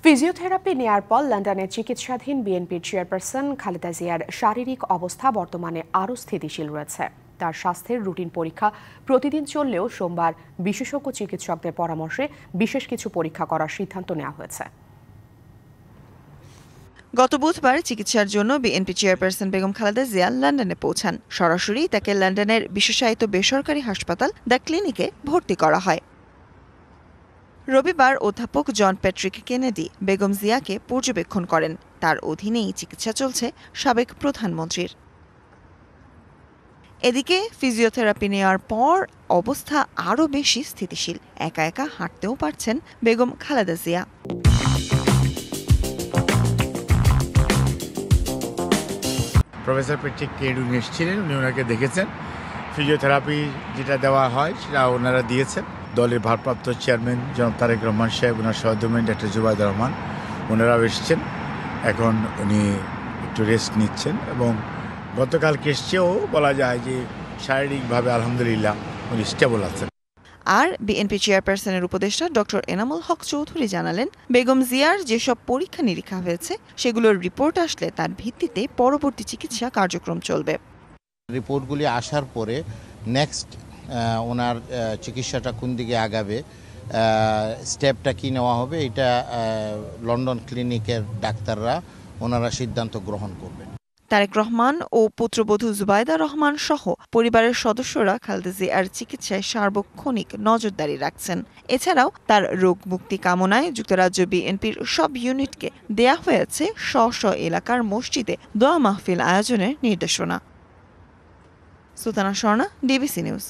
Physiotherapy নেয়ার পর লন্ডনে চিকিৎসাধীন বিএনপির চেয়ারপারসন খালেদা জিয়ার শারীরিক অবস্থা বর্তমানে আরও স্থিতিশীল রয়েছে। তার স্বাস্থ্যের রুটিন পরীক্ষা প্রতিদিন চললেও সোমবার বিশেষজ্ঞ চিকিৎসকদের পরামর্শে বিশেষ কিছু পরীক্ষা করার সিদ্ধান্ত নেওয়া হয়েছে। গত বুধবার চিকিৎসার জন্য বিএনপি চেয়ারপারসন বেগম খালেদা জিয়া লন্ডনে পৌঁছান। সরাসরি তাকে লন্ডনের বিশেষায়িত বেসরকারি হাসপাতাল দ্য ক্লিনিকে ভর্তি করা হয়। রবিবার অধ্যাপক জন প্যাট্রিক কেনেডি বেগম জিয়াকে পর্যবেক্ষণ করেন। তার অধীনেই চিকিৎসা চলছে সাবেক প্রধানমন্ত্রীর। এদিকে ফিজিওথেরাপি নেওয়ার পর অবস্থা আরও বেশি স্থিতিশীল। একা একা হাঁটতেও পারছেন Begum Khaleda Zia. Professor Patrick Kennedy এসেছিলেন, উনি ওনাকে দেখেছেন। ফিজিওথেরাপি যেটা দেওয়া হয় সেটা ওনারা দিয়েছেন। দলের ভারপ্রাপ্ত চেয়ারম্যান জনাব তারেক রহমান সাহেব, ওনার সহধর্মিণী ডক্টর জুবাইদা রহমান, ওনারাও এসেছেন। এখন উনি একটু রেস্ট নিচ্ছেন এবং গতকালকে এসছেও বলা যায় যে শারীরিকভাবে আলহামদুলিল্লাহ উনি স্টেবল আছেন। আর বিএনপি চেয়ারপারসনের উপদেষ্টা ডক্টর এনামুল হক চৌধুরী জানালেন, বেগম জিয়ার যেসব পরীক্ষা নিরীক্ষা হয়েছে সেগুলোর রিপোর্ট আসলে তার ভিত্তিতে পরবর্তী চিকিৎসা কার্যক্রম চলবে। রিপোর্টগুলি আসার পরে নেক্সট ওনার চিকিৎসাটা কোন দিকে আগাবে, স্টেপটা কি নেওয়া হবে, এটা লন্ডন ক্লিনিকের ডাক্তাররা ওনারা সিদ্ধান্ত গ্রহণ করবেন। তারেক রহমান ও পুত্রবধূ জুবাইদা রহমান সহ পরিবারের সদস্যরা খালেদা জিয়ার চিকিৎসায় সার্বক্ষণিক নজরদারি রাখছেন। এছাড়াও তার রোগ মুক্তি কামনায় যুক্তরাজ্য বিএনপির সব ইউনিটকে দেয়া হয়েছে স্ব এলাকার মসজিদে দোয়া মাহফিল আয়োজনের নির্দেশনা। Sultana Swarna, DBC news.